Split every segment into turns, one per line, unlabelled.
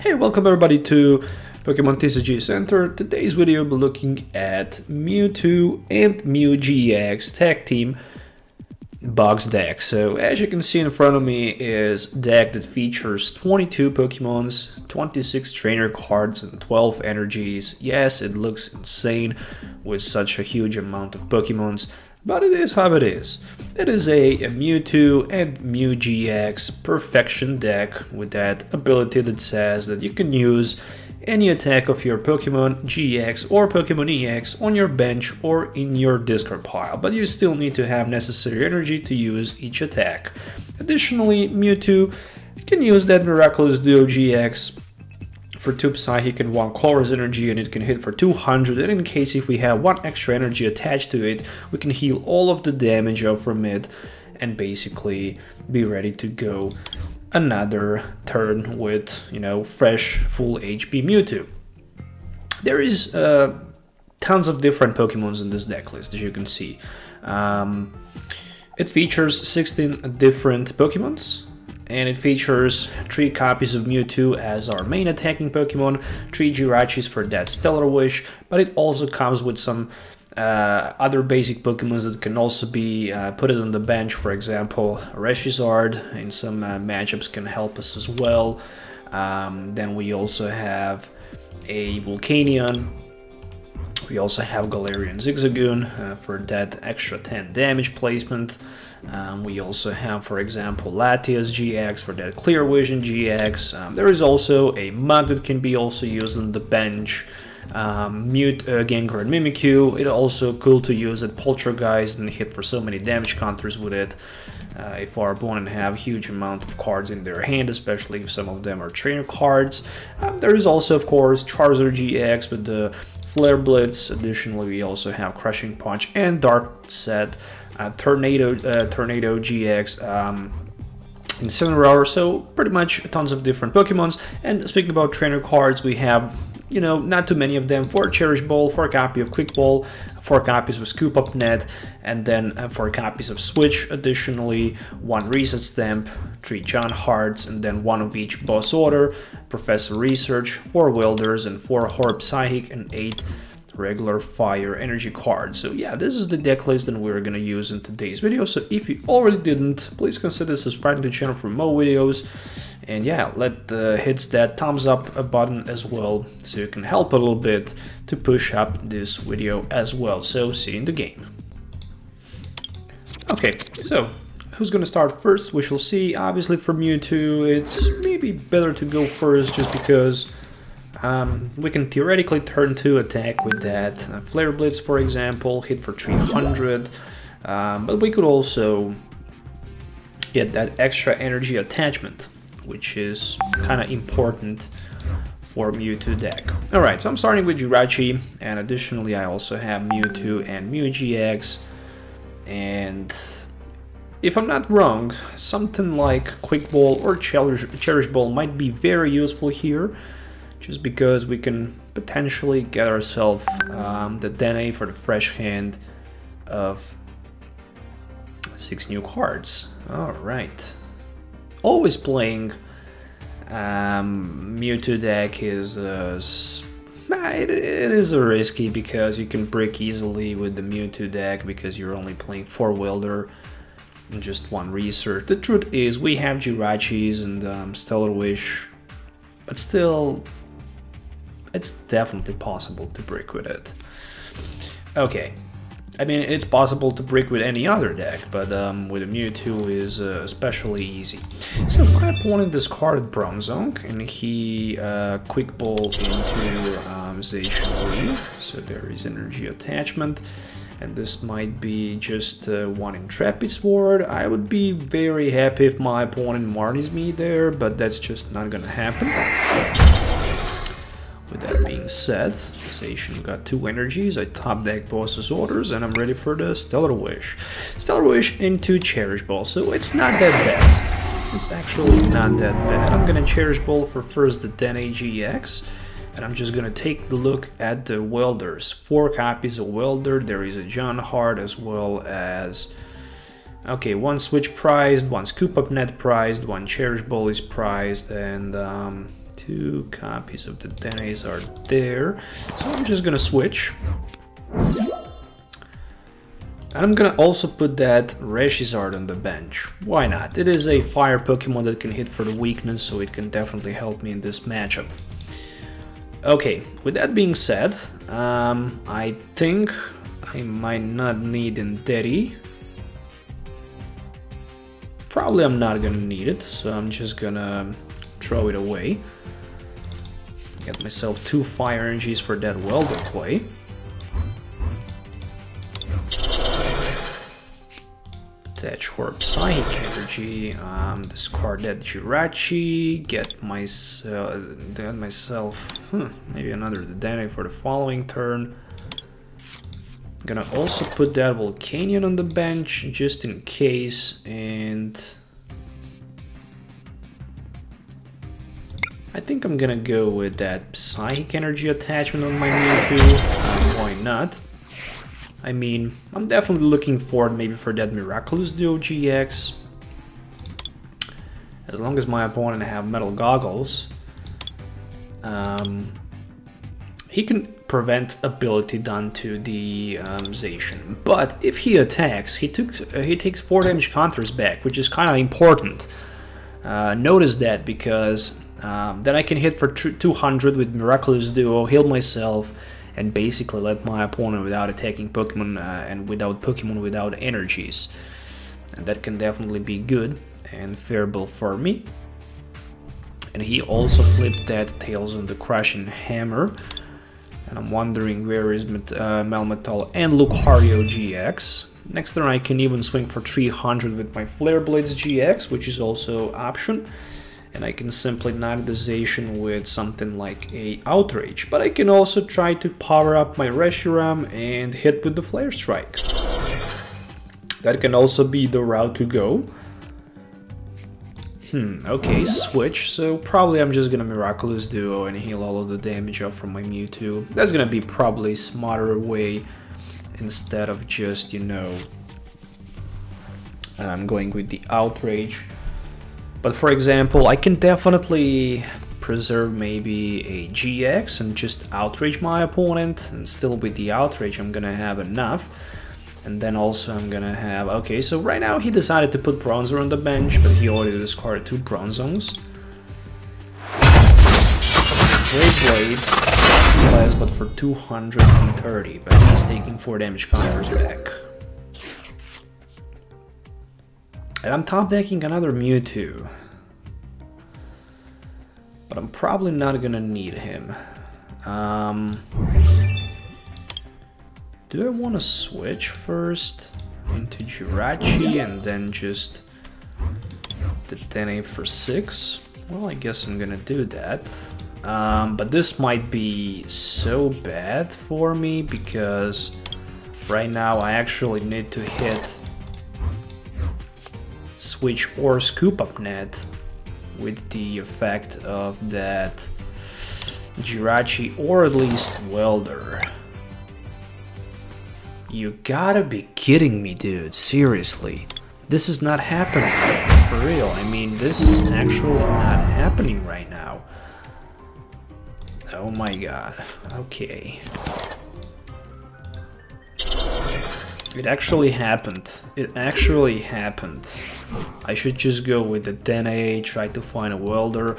Hey, welcome everybody to Pokemon TCG Center. Today's video we'll be looking at Mewtwo and Mew GX Tag Team box deck. So as you can see in front of me is a deck that features 22 Pokemons, 26 trainer cards and 12 energies. Yes, it looks insane with such a huge amount of Pokemons, but it is how it is. It is a Mewtwo and Mew GX perfection deck with that ability that says that you can use any attack of your Pokemon GX or Pokemon EX on your bench or in your discard pile, but you still need to have necessary energy to use each attack. Additionally, Mewtwo can use that Miraculous Duo GX for 2 Psychic and 1 Colorless energy, and it can hit for 200, and in case if we have 1 extra energy attached to it, we can heal all of the damage out from it and basically be ready to go another turn with, you know, fresh full HP Mewtwo. There is tons of different Pokemons in this deck list, as you can see. It features 16 different Pokemons, and it features 3 copies of Mewtwo as our main attacking Pokemon, 3 Jirachis for that Stellar Wish, but it also comes with some other basic Pokemons that can also be put on the bench. For example, Reshizard in some matchups can help us as well. Then we also have a Volcanion. We also have Galarian Zigzagoon for that extra 10 damage placement. We also have, for example, Latias GX for that Clear Vision GX. There is also a Mug that can be also used on the bench. Gengar and Mimikyu. It's also cool to use at Poltergeist and hit for so many damage counters with it. If our opponent have huge amount of cards in their hand, especially if some of them are trainer cards. There is also, of course, Charizard GX with the Flare Blitz. Additionally, we also have Crushing Punch and Dark Set, Tornado GX. Incineroar, so pretty much tons of different Pokemons. And speaking about trainer cards, we have, you know, not too many of them. 4 Cherish Ball, 4 copy of Quick Ball, 4 copies of Scoop Up Net, and then 4 copies of Switch. Additionally, 1 Reset Stamp, 3 John Hearts, and then 1 of each Boss Order, Professor Research, 4 Wilders, and 4 Horb Psychic, and 8 regular fire energy cards. So yeah, this is the deck list that we're gonna use in today's video. So if you already didn't, please consider subscribing to the channel for more videos, and yeah, hit that thumbs up button as well, so you can help a little bit to push up this video as well. So see you in the game. Okay, so who's gonna start first? We shall see. Obviously for Mewtwo, it's maybe better to go first just because we can theoretically turn to attack with that Flare Blitz, for example, hit for 300, but we could also get that extra energy attachment, which is kind of important for Mewtwo deck. Alright, so I'm starting with Jirachi, and additionally I also have Mewtwo and Mew GX, and if I'm not wrong, something like Quick Ball or Cherish Ball might be very useful here, just because we can potentially get ourselves the DNA for the fresh hand of 6 new cards. Alright. Always playing Mewtwo deck is it is a risky, because you can brick easily with the Mewtwo deck because you're only playing 4 Wielder and just 1 Research. The truth is we have Jirachis and Stellar Wish, but still it's definitely possible to brick with it. Okay, I mean, it's possible to brick with any other deck, but with a Mewtwo is especially easy. So my opponent discarded Bronzong, and he Quick Ball into Zacian Leaf, so there is energy attachment, and this might be just 1 Intrepid Sword. I would be very happy if my opponent Marnies me there, but that's just not gonna happen. With that being said, Zacian got 2 energies, I top deck Boss's Orders, and I'm ready for the Stellar Wish. Stellar Wish into Cherish Ball, so it's not that bad. It's actually not that bad. I'm gonna Cherish Ball for first the Dene GX, and I'm just gonna take a look at the Welders. 4 copies of Welder, there is a John Hart as well as... Okay, 1 Switch prized, 1 Scoop Up Net prized, 1 Cherish Ball is prized, and 2 copies of the Denes are there. So I'm just gonna switch. And I'm gonna also put that Reshizard on the bench. Why not? It is a fire Pokemon that can hit for the weakness, so it can definitely help me in this matchup. Okay, with that being said, I think I might not need Enteri. Probably I'm not gonna need it, so I'm just gonna throw it away. Get myself 2 fire energies for that welder play. Attach Horb Psychic Energy, discard that Jirachi, get myself maybe another Dedenne for the following turn. Gonna also put that Volcanion on the bench just in case, and I think I'm gonna go with that Psychic Energy attachment on my Mewtwo. Why not? I mean, I'm definitely looking forward maybe for that Miraculous Duo GX. As long as my opponent have Metal Goggles, he can prevent ability done to the Zacian. But if he attacks, he takes 4 damage counters back, which is kind of important. Notice that, because then I can hit for 200 with Miraculous Duo, heal myself, and basically let my opponent without attacking Pokemon and without Pokemon without energies. And that can definitely be good and favorable for me. And he also flipped that Tails on the Crushing Hammer. And I'm wondering where is Melmetal and Lucario GX. Next turn I can even swing for 300 with my Flare Blades GX, which is also option. And I can simply knock the Zacian with something like a Outrage. But I can also try to power up my Reshiram and hit with the Flare Strike. That can also be the route to go. Okay, switch. So probably I'm just gonna Miraculous Duo and heal all of the damage up from my Mewtwo. That's gonna be probably a smarter way instead of just, you know, going with the Outrage. But for example, I can definitely preserve maybe a GX and just Outrage my opponent, and still with the Outrage I'm gonna have enough. And then also I'm gonna have... Okay, so right now he decided to put Bronzor on the bench, but he already discarded 2 Bronzons. Great Blade, less but for 230, but he's taking 4 damage counters back. And I'm top decking another Mewtwo. But I'm probably not gonna need him. Do I want to switch first into Jirachi and then just the 10A for 6? Well, I guess I'm gonna do that. But this might be so bad for me because right now I actually need to hit Switch or Scoop Up Net with the effect of that Jirachi or at least Welder. You gotta be kidding me, dude. Seriously. This is not happening. For real. I mean, this is actually not happening right now. Oh my god. Okay. It actually happened. It actually happened. I should just go with the 10A, try to find a Welder,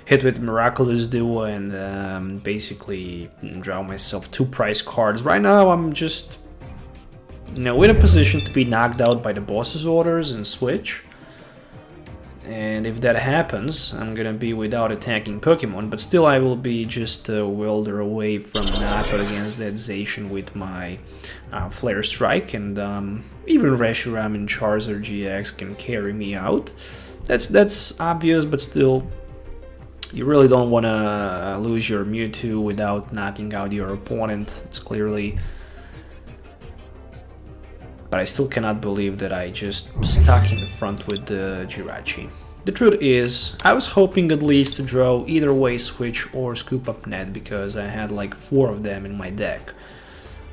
hit with Miraculous Duo, and basically draw myself 2 prize cards. Right now I'm just, you know, in a position to be knocked out by the boss's orders and switch. And if that happens, I'm gonna be without attacking Pokemon, but still I will be just a Welder away from knockout against that Zacian with my Flare Strike, and even Reshiram and Charizard GX can carry me out. That's obvious, but still, you really don't want to lose your Mewtwo without knocking out your opponent. It's clearly... But I still cannot believe that I just stuck in the front with the Jirachi. The truth is, I was hoping at least to draw either way Switch or Scoop Up Net, because I had like 4 of them in my deck.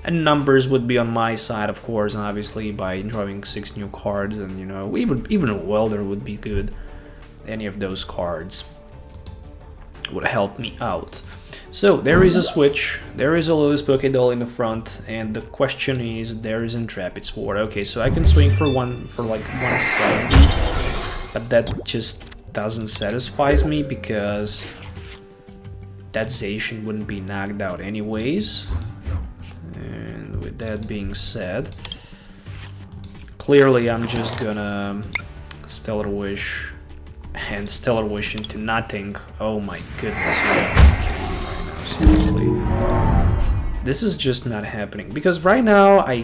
And numbers would be on my side, of course, obviously, by drawing 6 new cards, and you know, even a Welder would be good, any of those cards. would help me out. So there is a switch, there is a Lewis Pokédoll in the front, and the question is, there is Intrepid Sword. Okay, so I can swing for like 170, but that just doesn't satisfy me because that Zacian wouldn't be knocked out anyways. And with that being said, clearly I'm just gonna Stellar Wish and Stellar Wish into nothing. Oh my goodness, seriously. This is just not happening, because right now I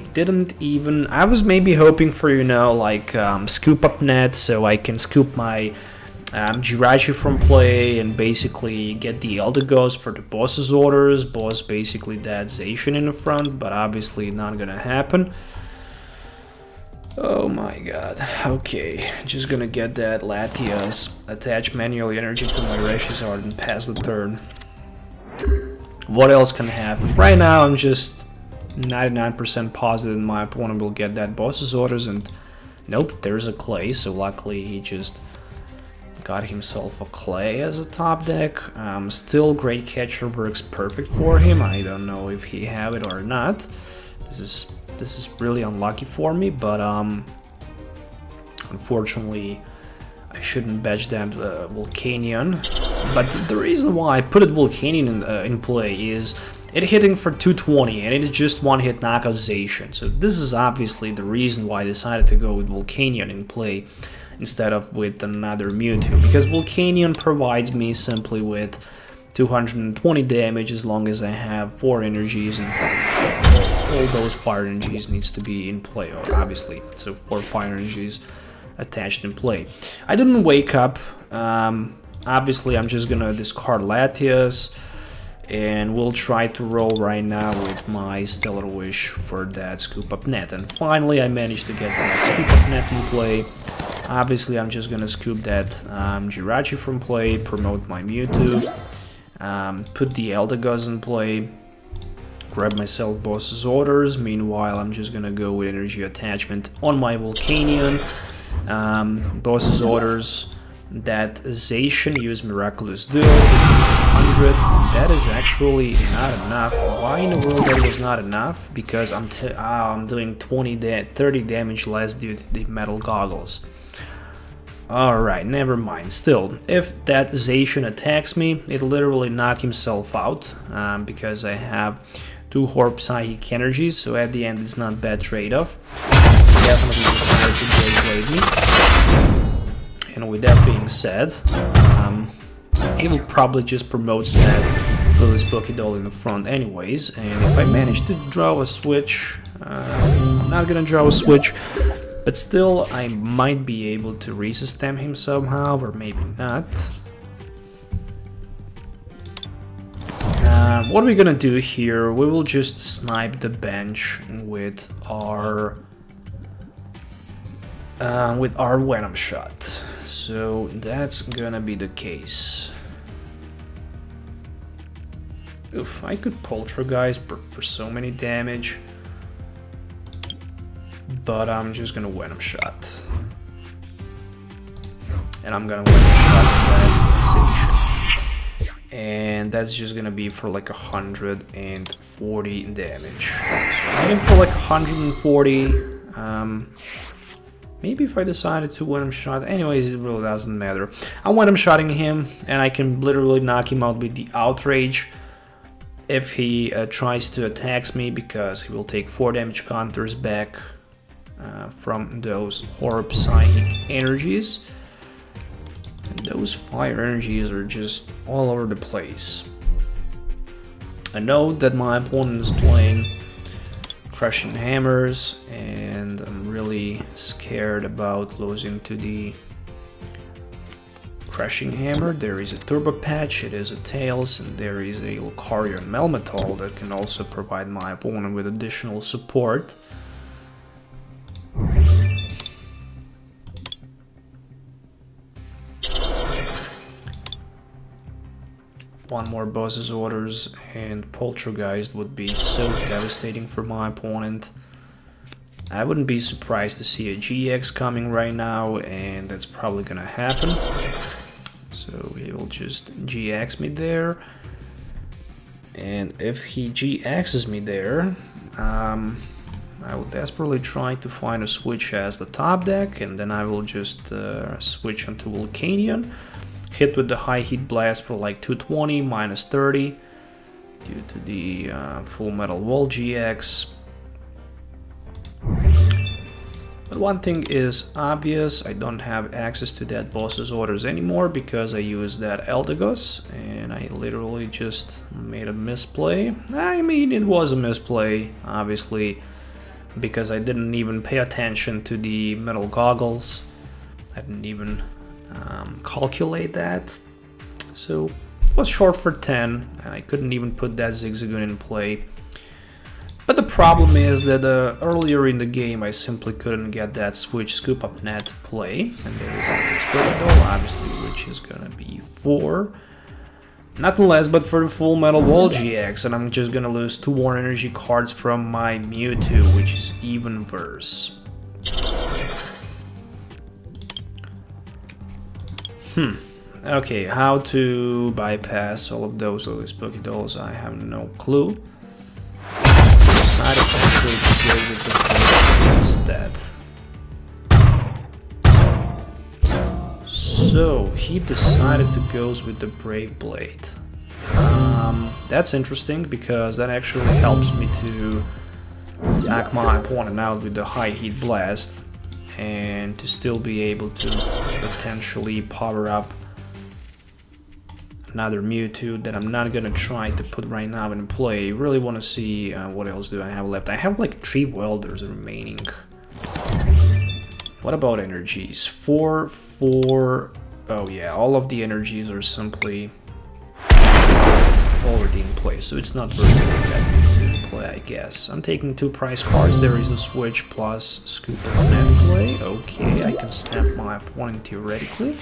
was maybe hoping for, you know, like scoop up net so I can scoop my Jirachi from play and basically get the Eldegoss for the boss's orders, boss basically that Zacian in the front, but obviously not gonna happen. Oh my god. Okay, just gonna get that Latias, attach manual energy to my Reshizard and pass the turn. What else can happen? Right now I'm just 99% positive my opponent will get that boss's orders, and nope, there's a Clay, so luckily he just got himself a Clay as a top deck. Still Great Catcher works perfect for him. I don't know if he have it or not. This is really unlucky for me, but unfortunately I shouldn't batch that Volcanion. But the reason why I put it Volcanion in play is it hitting for 220 and it is just one hit knockout Zacian. So this is obviously the reason why I decided to go with Volcanion in play instead of with another Mewtwo, because Volcanion provides me simply with 220 damage as long as I have 4 energies, and all those fire energies needs to be in play, obviously. So 4 fire energies attached in play. I didn't wake up. Obviously I'm just gonna discard Latias, and we'll try to roll right now with my Stellar Wish for that scoop up net. And finally I managed to get that scoop up net in play. Obviously I'm just gonna scoop that Jirachi from play, promote my Mewtwo, put the Eldegoss in play, grab myself boss's orders. Meanwhile I'm just gonna go with energy attachment on my Volcanion, boss's orders, that Zacian, use Miraculous Duel, 100, that is actually not enough. Why in the world that was not enough? Because I'm doing 30 damage less due to the metal goggles. Alright, never mind. Still, if that Zacian attacks me, it'll literally knock himself out, because I have 2 Horp Psychic energies, so at the end it's not bad trade-off. Definitely prepared to Blade me. And with that being said, he will probably just promote that Lewis Pokédoll in the front anyways, and if I manage to draw a switch, I'm not gonna draw a switch, but still I might be able to resystem him somehow, or maybe not. What we're gonna do here, we will just snipe the bench with our Venom Shot. So that's gonna be the case. Oof, I could Poltergeist for so many damage, but I'm just gonna Venom Shot. And I'm gonna Venom Shot that Zacian. And that's just gonna be for like 140 damage. So aiming for like 140. Maybe if I decided to Venom Shot, anyways, it really doesn't matter. I'm Venom Shotting him, and I can literally knock him out with the Outrage if he tries to attack me, because he will take 4 damage counters back from those Horp Psychic energies. And those fire energies are just all over the place. I know that my opponent is playing Crushing Hammers, and I'm really scared about losing to the Crushing Hammer. There is a Turbo Patch, it is a Tails, and there is a Lucario and Melmetal that can also provide my opponent with additional support. One more boss's orders and Poltergeist would be so devastating for my opponent. I wouldn't be surprised to see a GX coming right now, and that's probably gonna happen. So he will just GX me there. And if he GXs me there, I will desperately try to find a switch as the top deck, and then I will just switch onto Volcanion. Hit with the high heat blast for like 220, minus 30 due to the Full Metal Wall GX. But one thing is obvious, I don't have access to that boss's orders anymore because I used that Eldegoss, and I literally just made a misplay. I mean, it was a misplay, obviously, because I didn't even pay attention to the metal goggles. I didn't even calculate that. So it was short for 10, and I couldn't even put that Zigzagoon in play. But the problem is that earlier in the game I simply couldn't get that switch scoop up net play, and there is a Squirtle, obviously, which is gonna be 4. Nothing less but for the Full Metal Wall GX, and I'm just gonna lose 2 more energy cards from my Mewtwo, which is even worse. Okay, how to bypass all of those little spooky dolls, I have no clue. I decided actually to go with the instead. So he decided to go with the Brave Blade. That's interesting because that actually helps me to knock my opponent out with the high heat blast and to still be able to potentially power up another Mewtwo that I'm not gonna try to put right now in play. Really want to see what else do I have left. I have like 3 welders remaining. What about energies? 4, 4. Oh yeah, all of the energies are simply already in play, so it's not very good to play, I guess. I'm taking 2 prize cards. There is a switch plus scoop of net play. Okay, I can snap my opponent theoretically.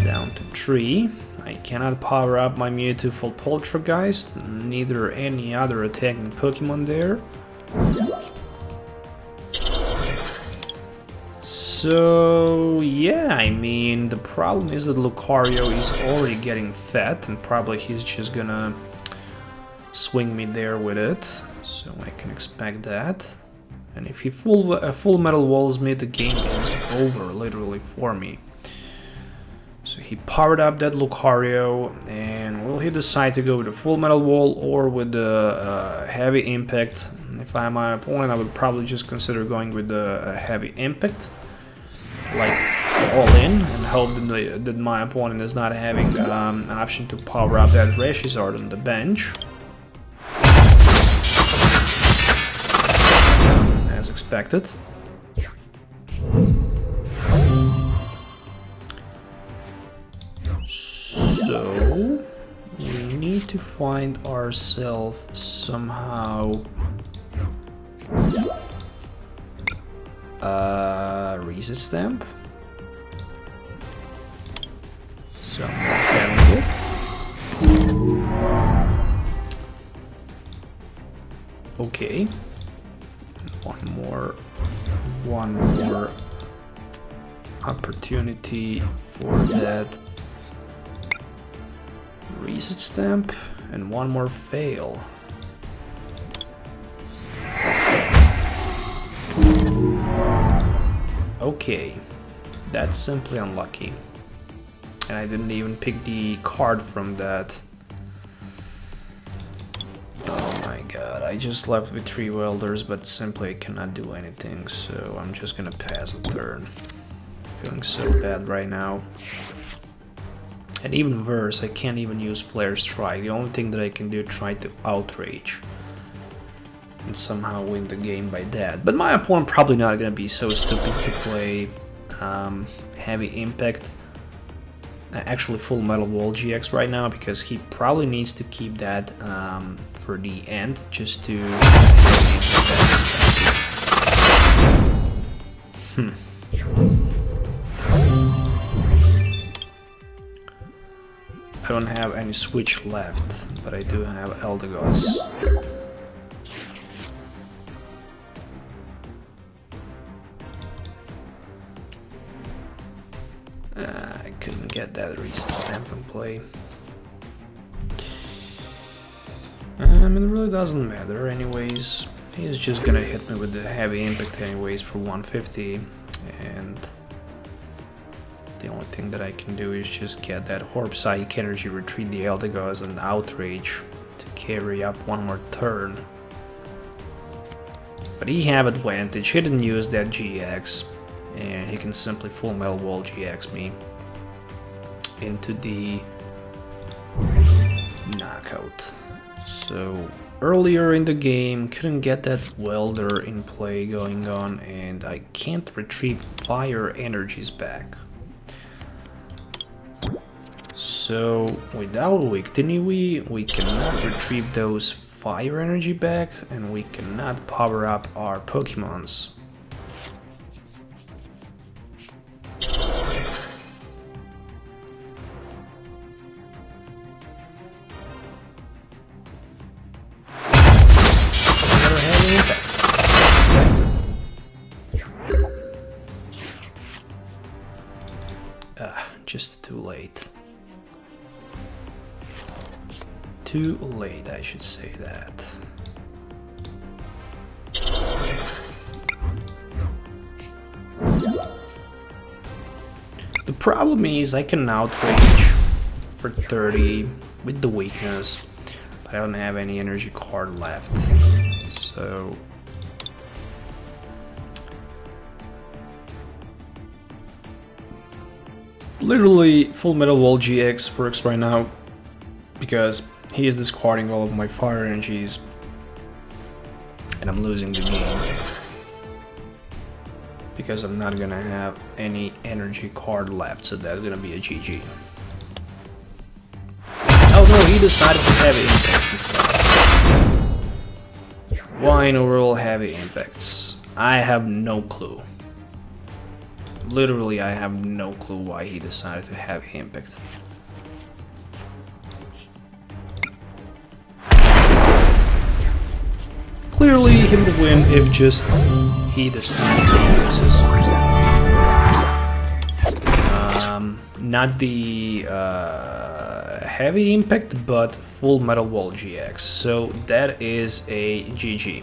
Down to 3. I cannot power up my Mewtwo full Poltergeist, neither any other attacking Pokemon there. So yeah, I mean, the problem is that Lucario is already getting fat, and probably he's just gonna swing me there with it, so I can expect that. And if he full metal walls me, the game is over, literally, for me. So he powered up that Lucario, and will he decide to go with the Full Metal Wall or with the Heavy Impact? If I'm my opponent, I would probably just consider going with the Heavy Impact, like all in, and hope that my opponent is not having an option to power up that Reshizard on the bench. As expected. So we need to find ourselves somehow reset stamp. So good. Okay. One more opportunity for that reset stamp, and one more fail. Okay, that's simply unlucky. And I didn't even pick the card from that. Oh my god, I just left with 3 welders, but simply I cannot do anything, so I'm just gonna pass the turn. Feeling so bad right now. And even worse, I can't even use Flare Strike. The only thing that I can do is try to Outrage and somehow win the game by that. But my opponent probably not gonna be so stupid to play Heavy Impact, actually Full Metal Wall GX right now, because he probably needs to keep that for the end, just to I don't have any switch left, but I do have Eldegoss. I couldn't get that can play. It really doesn't matter anyways. He's just gonna hit me with the heavy impact anyways for 150, and the only thing that I can do is just get that Orb Psychic Energy, retreat the Eldegoss, and Outrage to carry up one more turn. But he have advantage, he didn't use that GX, and he can simply Full Metal Wall GX me into the knockout. So earlier in the game, couldn't get that welder in play going on, and I can't retrieve fire energies back. So without Victini, we cannot retrieve those fire energy back, and we cannot power up our Pokemons. Just too late. Too late, I should say that. The problem is I can outrage for 30 with the weakness, but I don't have any energy card left, so literally Full Metal Wall GX works right now because he is discarding all of my fire energies and I'm losing the game because I'm not gonna have any energy card left, so that's gonna be a GG. Oh no, he decided to heavy impacts instead. Why in the world heavy impacts? I have no clue. Literally, I have no clue why he decided to heavy impact. Clearly, he would win if just he decided to use his not the heavy impact, but Full Metal Wall GX. So that is a GG.